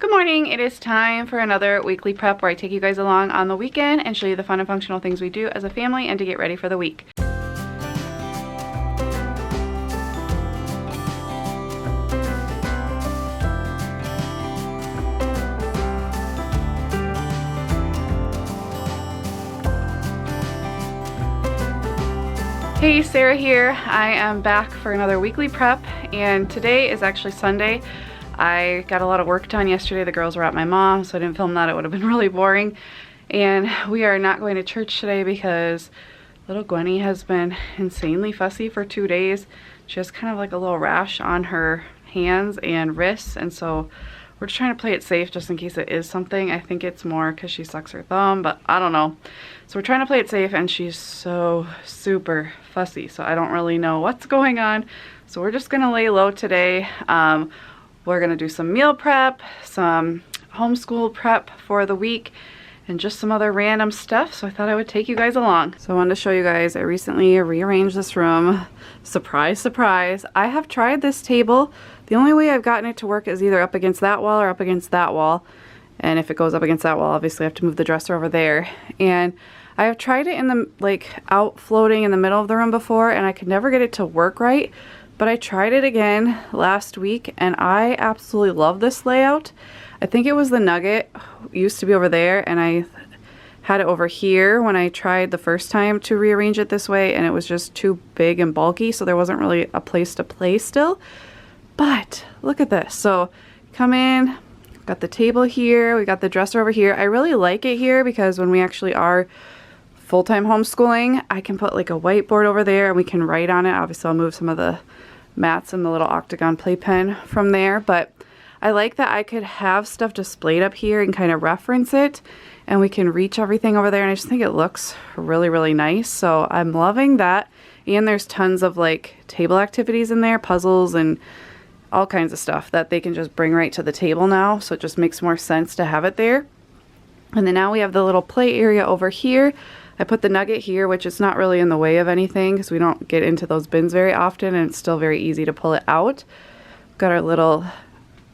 Good morning. It is time for another weekly prep where I take you guys along on the weekend and show you the fun and functional things we do as a family and to get ready for the week. Hey, Sarah here. I am back for another weekly prep, and today is actually Sunday. I got a lot of work done yesterday. The girls were at my mom's, so I didn't film that. It would have been really boring. And we are not going to church today because little Gwenny has been insanely fussy for 2 days. She has kind of like a little rash on her hands and wrists, and so we're just trying to play it safe just in case it is something. I think it's more because she sucks her thumb, but I don't know. So we're trying to play it safe, and she's so super fussy, so I don't really know what's going on. So we're just gonna lay low today. We're gonna do some meal prep, some homeschool prep for the week, and just some other random stuff. So I thought I would take you guys along. So I wanted to show you guys, I recently rearranged this room. Surprise, surprise. I have tried this table. The only way I've gotten it to work is either up against that wall or up against that wall. And if it goes up against that wall, obviously I have to move the dresser over there. And I have tried it in the, like, out floating in the middle of the room before, and I could never get it to work right. But I tried it again last week, and I absolutely love this layout. I think it was the Nugget. It used to be over there, and I had it over here when I tried the first time to rearrange it this way, and it was just too big and bulky, so there wasn't really a place to play still. But look at this. So come in, got the table here, we got the dresser over here. I really like it here because when we actually are full-time homeschooling, I can put like a whiteboard over there and we can write on it. Obviously I'll move some of the mats and the little octagon playpen from there, but I like that I could have stuff displayed up here and kind of reference it, and we can reach everything over there, and I just think it looks really, really nice. So I'm loving that. And there's tons of like table activities in there, puzzles and all kinds of stuff that they can just bring right to the table now, so it just makes more sense to have it there. And then now we have the little play area over here. I put the Nugget here, which is not really in the way of anything because we don't get into those bins very often, and it's still very easy to pull it out. Got our little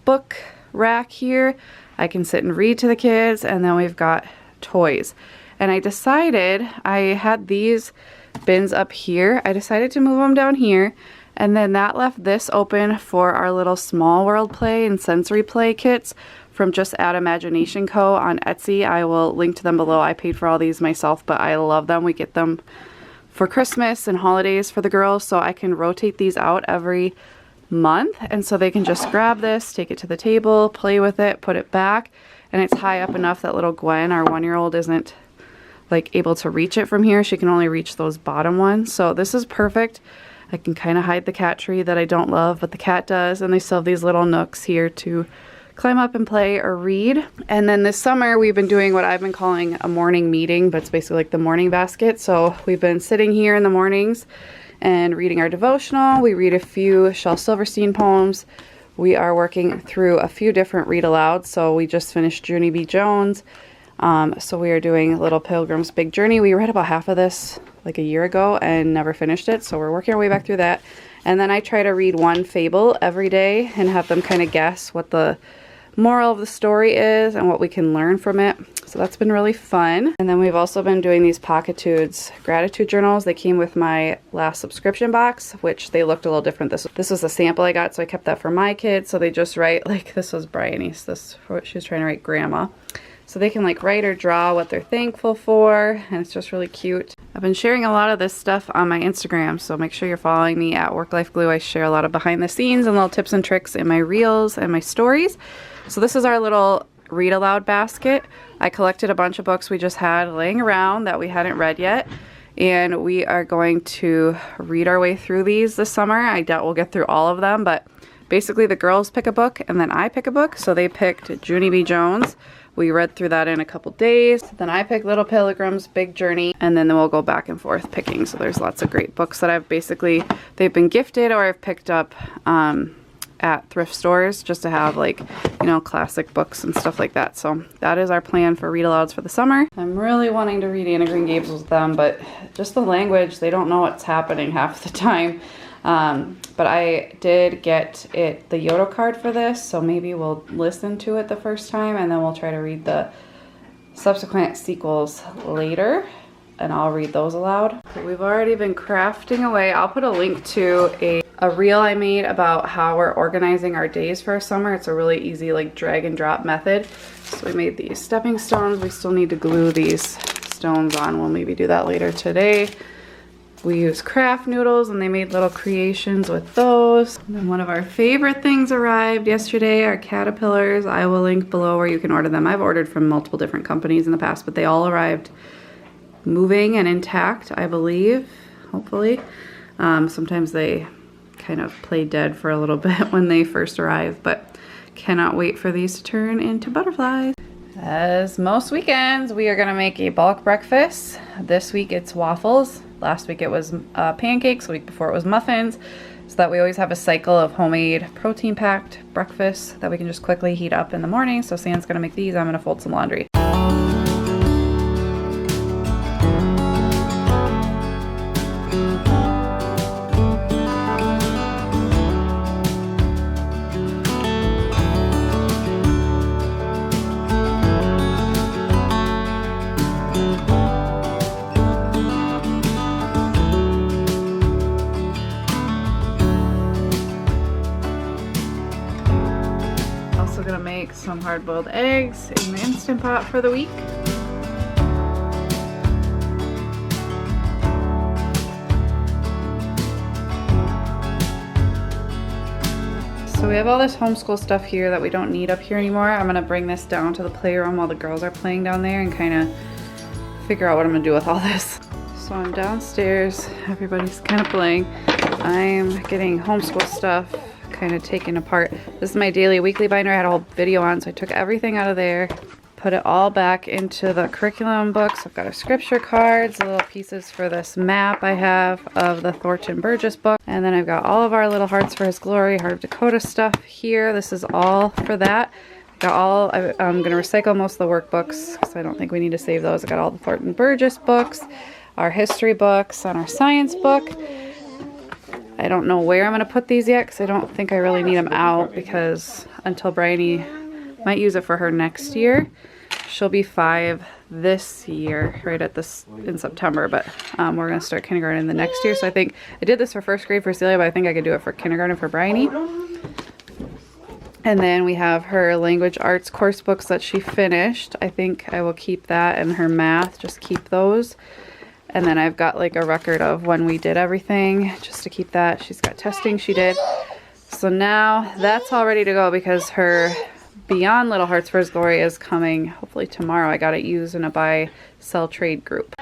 book rack here. I can sit and read to the kids, and then we've got toys. And I decided, I had these bins up here. I decided to move them down here, and then that left this open for our little small world play and sensory play kits from Just Add Imagination Co. on Etsy. I will link to them below. I paid for all these myself, but I love them. We get them for Christmas and holidays for the girls, so I can rotate these out every month, and so they can just grab this, take it to the table, play with it, put it back, and it's high up enough that little Gwen, our 1-year-old, isn't like able to reach it from here. She can only reach those bottom ones, so this is perfect. I can kind of hide the cat tree that I don't love, but the cat does, and they still have these little nooks here to climb up and play or read. And then this summer we've been doing what I've been calling a morning meeting, but it's basically like the morning basket. So we've been sitting here in the mornings and reading our devotional. We read a few Shel Silverstein poems. We are working through a few different read alouds. So we just finished Junie B. Jones. So we are doing Little Pilgrim's Big Journey. We read about half of this like a year ago and never finished it. So we're working our way back through that. And then I try to read one fable every day and have them kind of guess what the moral of the story is and what we can learn from it. So that's been really fun. And then we've also been doing these Pockitudes gratitude journals. They came with my last subscription box, which they looked a little different. This was a sample I got, so I kept that for my kids. So they just write, like, this was Bryony's, this she was trying to write grandma. So they can like write or draw what they're thankful for, and it's just really cute. I've been sharing a lot of this stuff on my Instagram, so make sure you're following me at Work Life Glue. I share a lot of behind the scenes and little tips and tricks in my reels and my stories. So this is our little read aloud basket. I collected a bunch of books we just had laying around that we hadn't read yet, and we are going to read our way through these this summer. I doubt we'll get through all of them, but basically the girls pick a book and then I pick a book. So they picked Junie B. Jones. We read through that in a couple days. Then I picked Little Pilgrim's Big Journey, and then we'll go back and forth picking. So there's lots of great books that I've basically, they've been gifted or I've picked up at thrift stores just to have, like, you know, classic books and stuff like that. So that is our plan for read alouds for the summer. I'm really wanting to read Anna Green Gables with them, but just the language, they don't know what's happening half the time. But I did get the Yodo card for this, so maybe we'll listen to it the first time and then we'll try to read the subsequent sequels later, and I'll read those aloud. We've already been crafting away. I'll put a link to a reel I made about how we're organizing our days for our summer. It's a really easy like drag and drop method. So we made these stepping stones. We still need to glue these stones on. We'll maybe do that later today. We use craft noodles and they made little creations with those. And then one of our favorite things arrived yesterday, our caterpillars. I will link below where you can order them. I've ordered from multiple different companies in the past, but they all arrived moving and intact, I believe, hopefully. Sometimes they kind of play dead for a little bit when they first arrive, but cannot wait for these to turn into butterflies. As most weekends, we are gonna make a bulk breakfast. This week it's waffles. Last week it was pancakes. The week before it was muffins. So that we always have a cycle of homemade protein-packed breakfasts that we can just quickly heat up in the morning. So Sam's gonna make these. I'm gonna fold some laundry. Gonna make some hard-boiled eggs in the Instant Pot for the week. So we have all this homeschool stuff here that we don't need up here anymore. I'm gonna bring this down to the playroom while the girls are playing down there and kind of figure out what I'm gonna do with all this. So I'm downstairs, everybody's kind of playing. I'm getting homeschool stuff kind of taken apart. This is my daily weekly binder I had a whole video on, so I took everything out of there, put it all back into the curriculum books. I've got our scripture cards, little pieces for this map I have of the Thornton Burgess book, and then I've got all of our little Hearts for His Glory, Heart of Dakota stuff here. This is all for that. I'm going to recycle most of the workbooks because I don't think we need to save those. I got all the Thornton Burgess books, our history books, and our science book. I don't know where I'm going to put these yet because I don't think I really need them out, because until Bryony might use it for her next year. She'll be 5 this year, right at this in September, but we're going to start kindergarten the next year. So I think I did this for first grade for Celia, but I think I could do it for kindergarten for Bryony. And then we have her language arts course books that she finished. I think I will keep that, and her math, just keep those. And then I've got like a record of when we did everything, just to keep that. She's got testing she did. So now that's all ready to go because her Beyond Little Hearts for His Glory is coming hopefully tomorrow. I got it used in a buy sell trade group.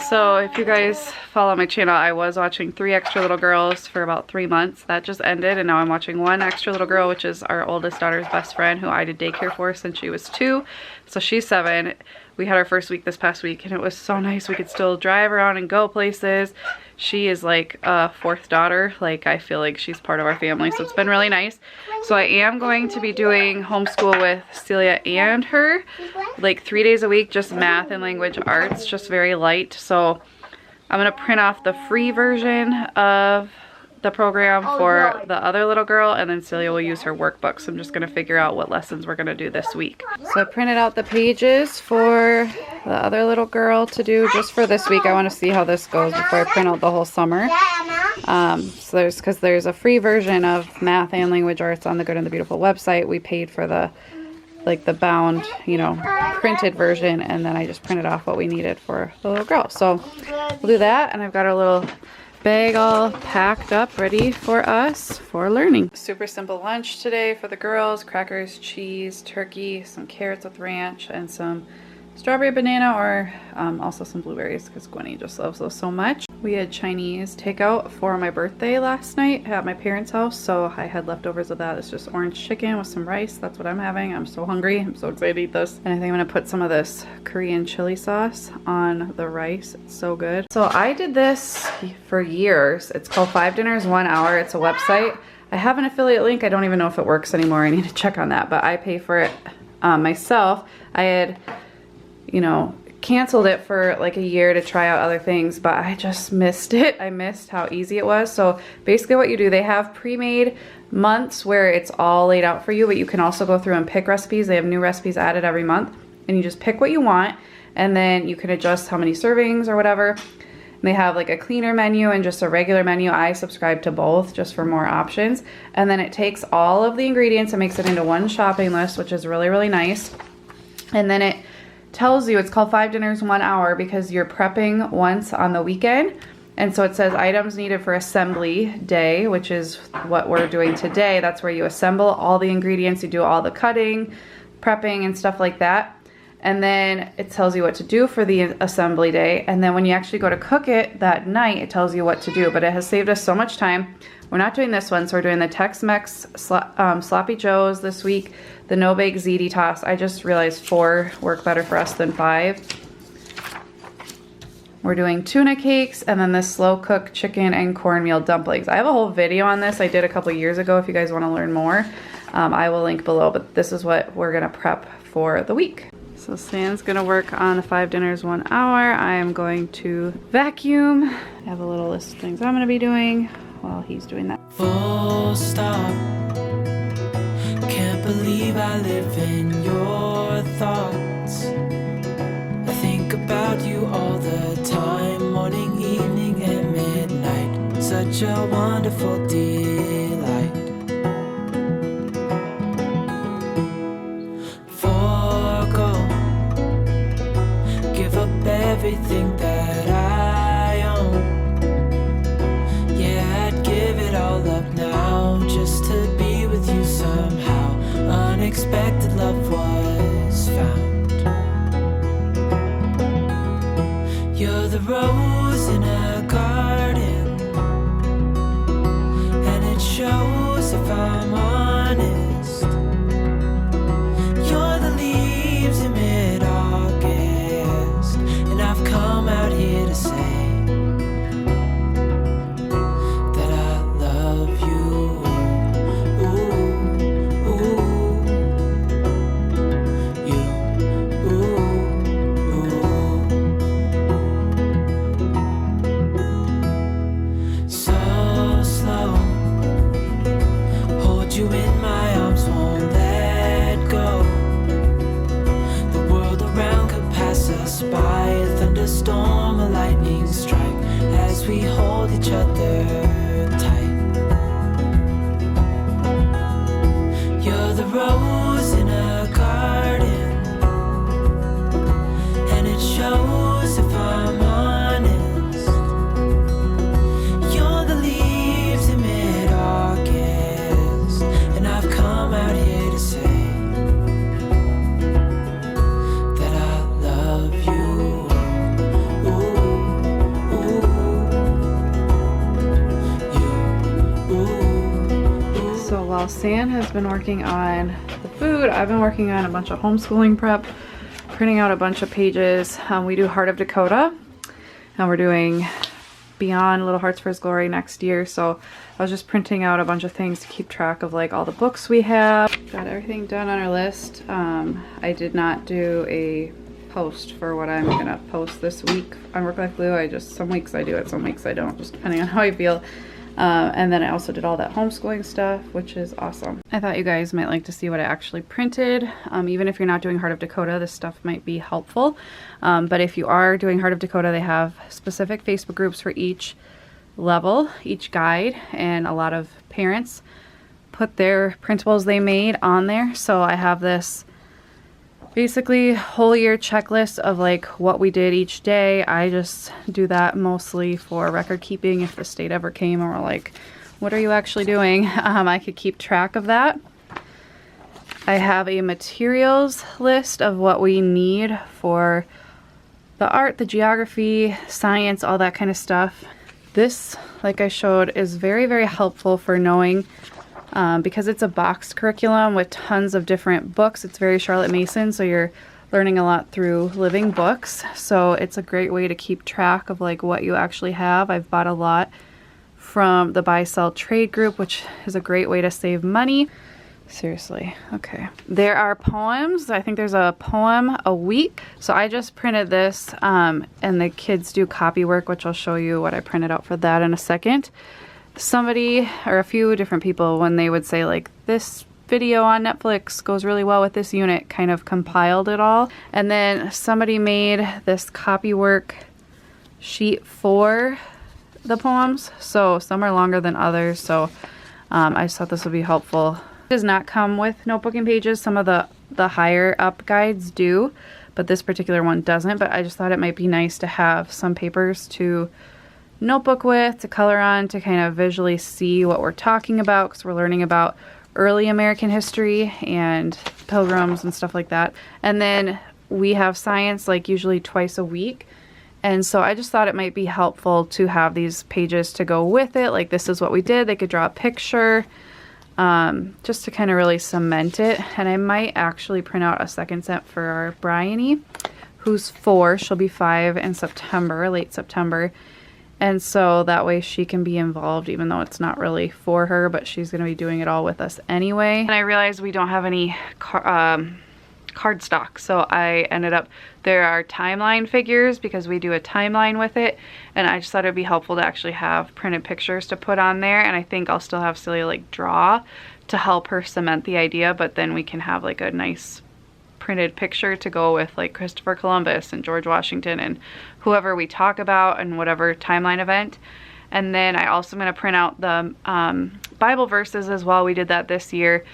So if you guys follow my channel, I was watching 3 Extra Little Girls for about 3 months. That just ended, and now I'm watching 1 Extra Little Girl, which is our oldest daughter's best friend, who I did daycare for since she was 2. So she's 7. We had our first week this past week, and it was so nice. We could still drive around and go places. She is like a 4th daughter. Like, I feel like she's part of our family, so it's been really nice. So I am going to be doing homeschool with Celia and her, like 3 days a week, just math and language arts, just very light. So I'm gonna print off the free version of the program for the other little girl, and then Celia will use her workbook. So I'm just gonna figure out what lessons we're gonna do this week. So I printed out the pages for the other little girl to do just for this week. I want to see how this goes before I print out the whole summer. So there's a free version of math and language arts on the Good and the Beautiful website. We paid for the bound, printed version, and then I just printed off what we needed for the little girl. So we'll do that, and I've got our little bag all packed up ready for us for learning. Super simple lunch today for the girls: crackers, cheese, turkey, some carrots with ranch, and some strawberry banana, or also some blueberries because Gwenny just loves those so much. We had Chinese takeout for my birthday last night at my parents' house, so I had leftovers of that. It's just orange chicken with some rice. That's what I'm having. I'm so hungry. I'm so excited to eat this. And I think I'm gonna put some of this Korean chili sauce on the rice. It's so good. So I did this for years. It's called 5 Dinners 1 Hour. It's a website. I have an affiliate link. I don't even know if it works anymore. I need to check on that, but I pay for it myself. I had canceled it for like a year to try out other things, but I just missed it. I missed how easy it was. So basically what you do, they have pre-made months where it's all laid out for you, but you can also go through and pick recipes. They have new recipes added every month, and you just pick what you want, and then you can adjust how many servings or whatever. And they have like a cleaner menu and just a regular menu. I subscribe to both just for more options. And then it takes all of the ingredients and makes it into one shopping list, which is really, really nice. And then it tells you, it's called 5 dinners 1 hour because you're prepping once on the weekend. And so it says items needed for assembly day, which is what we're doing today. That's where you assemble all the ingredients, you do all the cutting, prepping and stuff like that. And then it tells you what to do for the assembly day. And then when you actually go to cook it that night, it tells you what to do. But it has saved us so much time. We're not doing this one, so we're doing the Tex-Mex Sloppy Joes this week, the no-bake ziti toss. I just realized 4 work better for us than 5. We're doing tuna cakes, and then the slow-cooked chicken and cornmeal dumplings. I have a whole video on this I did a couple years ago if you guys want to learn more. I will link below, but this is what we're going to prep for the week. So Stan's going to work on the 5 dinners 1 hour. I am going to vacuum. I have a little list of things I'm going to be doing while he's doing that. Full stop. Can't believe I live in your thoughts. I think about you all the time, morning, evening, and midnight. Such a wonderful delight. Forgo, give up everything that I own. Yeah, I'd give it all up now just to be with you somehow. Unexpected love was found. You're the rose in a garden, and it shows if I'm honest. You're the leaves in mid-August, and I've come out here to say you in my arms, won't let go. The world around could pass us by, a thunderstorm, a lightning strike, as we hold each other tight. You're the rose in a garden, and it shows if I'm honest. You're the leaves in mid-August, and I've come out here to say that I love you. Ooh, ooh, you, ooh. So while Stan has been working on the food, I've been working on a bunch of homeschooling prep, printing out a bunch of pages. We do Heart of Dakota, and we're doing Beyond Little Hearts for His Glory next year. So I was just printing out a bunch of things to keep track of like all the books we have. Got everything done on our list. I did not do a post for what I'm gonna post this week on Work Life Blue. Some weeks I do it, some weeks I don't, just depending on how I feel. And then I also did all that homeschooling stuff, which is awesome. I thought you guys might like to see what I actually printed. Even if you're not doing Heart of Dakota, this stuff might be helpful. But if you are doing Heart of Dakota, they have specific Facebook groups for each level, each guide, and a lot of parents put their printables they made on there. So I have this basically whole year checklist of like what we did each day. I just do that mostly for record keeping. If the state ever came and were like, what are you actually doing? I could keep track of that. I have a materials list of what we need for the art, the geography, science, all that kind of stuff. This, like I showed, is very, very helpful for knowing because it's a boxed curriculum with tons of different books. It's very Charlotte Mason, so you're learning a lot through living books. So it's a great way to keep track of like what you actually have. I've bought a lot from the buy sell trade group, which is a great way to save money. Seriously. Okay. There are poems. I think there's a poem a week. So I just printed this, and the kids do copy work, which I'll show you what I printed out for that in a second. Somebody, or a few different people, when they would say like, this video on Netflix goes really well with this unit, kind of compiled it all. And then somebody made this copy work sheet for the poems. So some are longer than others. So I just thought this would be helpful. It does not come with notebooking pages. Some of the higher up guides do, but this particular one doesn't. But I just thought it might be nice to have some papers to notebook with, to color on, to kind of visually see what we're talking about, because we're learning about early American history and pilgrims and stuff like that. And then we have science like usually twice a week. And so I just thought it might be helpful to have these pages to go with it. Like, this is what we did. They could draw a picture, just to kind of really cement it. And I might actually print out a second set for our Bryony, who's 4. She'll be 5 in September, late September. And so that way she can be involved, even though it's not really for her, but she's going to be doing it all with us anyway. And I realized we don't have any cardstock, so I ended up, there are timeline figures because we do a timeline with it, and I just thought it'd be helpful to actually have printed pictures to put on there. And I think I'll still have Celia like draw to help her cement the idea, but then we can have like a nice printed picture to go with like Christopher Columbus and George Washington and whoever we talk about and whatever timeline event. And then I also am going to print out the Bible verses as well. We did that this year.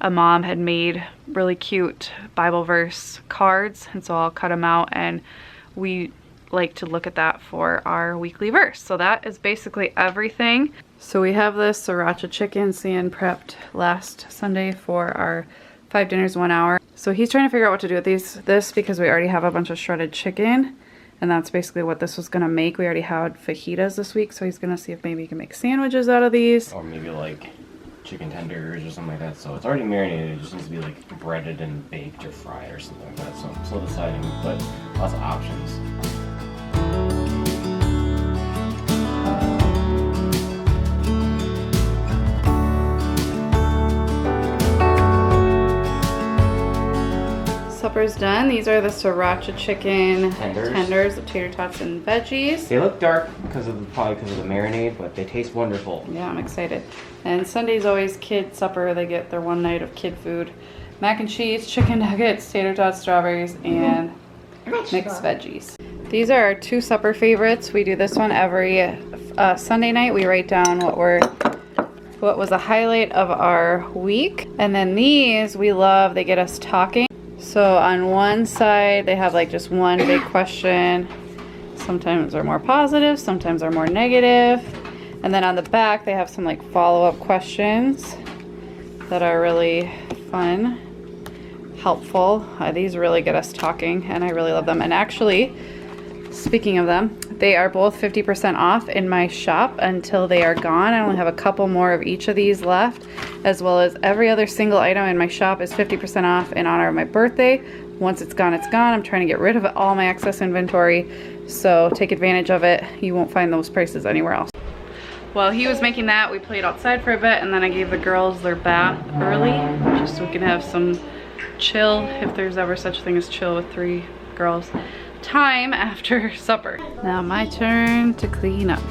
A mom had made really cute Bible verse cards, and so I'll cut them out, and we like to look at that for our weekly verse. So that is basically everything. So we have this sriracha chicken Cian prepped last Sunday for our 5 dinners 1 hour. So he's trying to figure out what to do with this because we already have a bunch of shredded chicken, and that's basically what this was gonna make. We already had fajitas this week, so he's gonna see if maybe he can make sandwiches out of these. Or maybe like chicken tenders or something like that. So it's already marinated, it just needs to be like breaded and baked or fried or something like that. So I'm still deciding, but lots of options. Supper's done. These are the sriracha chicken Tenders with tater tots and veggies. They look dark probably because of the marinade, but they taste wonderful. Yeah, I'm excited. And Sunday's always kid supper. They get their one night of kid food. Mac and cheese, chicken nuggets, tater tots, strawberries, and mixed veggies. These are our 2 supper favorites. We do this one every Sunday night. We write down what was a highlight of our week. And then these we love. They get us talking. So on one side, they have like just one big question. Sometimes they're more positive, sometimes they're more negative. And then on the back, they have some like follow-up questions that are really fun, helpful. These really get us talking, and I really love them. And actually, speaking of them, they are both 50% off in my shop until they are gone. I only have a couple more of each of these left, as well as every other single item in my shop is 50% off in honor of my birthday. Once it's gone, it's gone. I'm trying to get rid of all my excess inventory, so take advantage of it. You won't find those prices anywhere else. While he was making that, we played outside for a bit, and then I gave the girls their bath early, just so we can have some chill, if there's ever such a thing as chill with 3 girls, time after supper. Now my turn to clean up.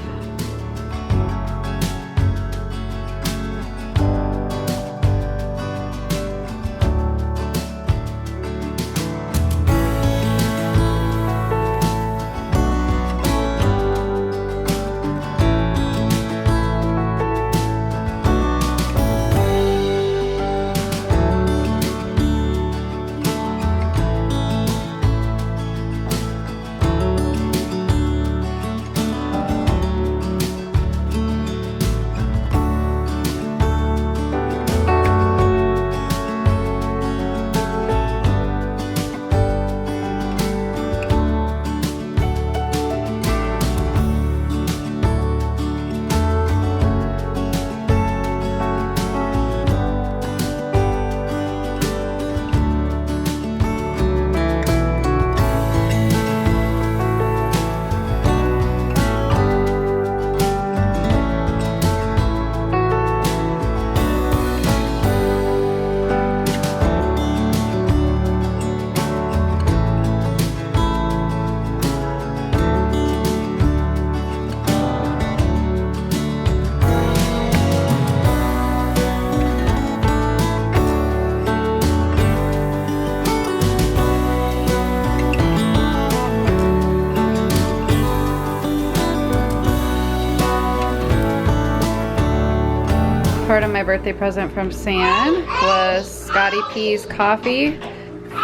part of my birthday present from San was Scotty P's coffee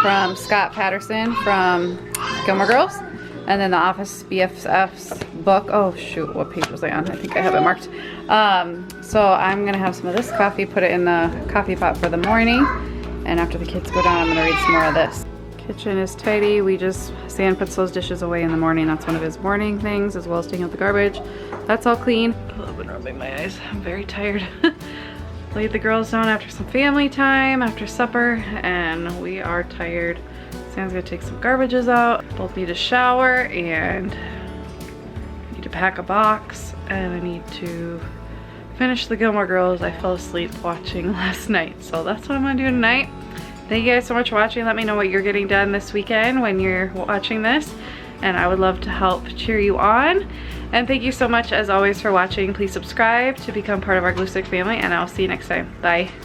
from Scott Patterson from Gilmore Girls. And then the Office BFF's book. Oh shoot, what page was I on? I think I have it marked. So I'm gonna have some of this coffee, put it in the coffee pot for the morning. And after the kids go down, I'm gonna read some more of this. Kitchen is tidy. Sam puts those dishes away in the morning. That's one of his morning things, as well as taking out the garbage. That's all clean. I've been rubbing my eyes. I'm very tired. Laid the girls down after some family time, after supper, and we are tired. Sam's gonna take some garbages out. Both need a shower, and I need to pack a box, and I need to finish the Gilmore Girls I fell asleep watching last night. So that's what I'm gonna do tonight. Thank you guys so much for watching. Let me know what you're getting done this weekend when you're watching this, and I would love to help cheer you on. And thank you so much as always for watching. Please subscribe to become part of our Glue Stick family, and I'll see you next time. Bye.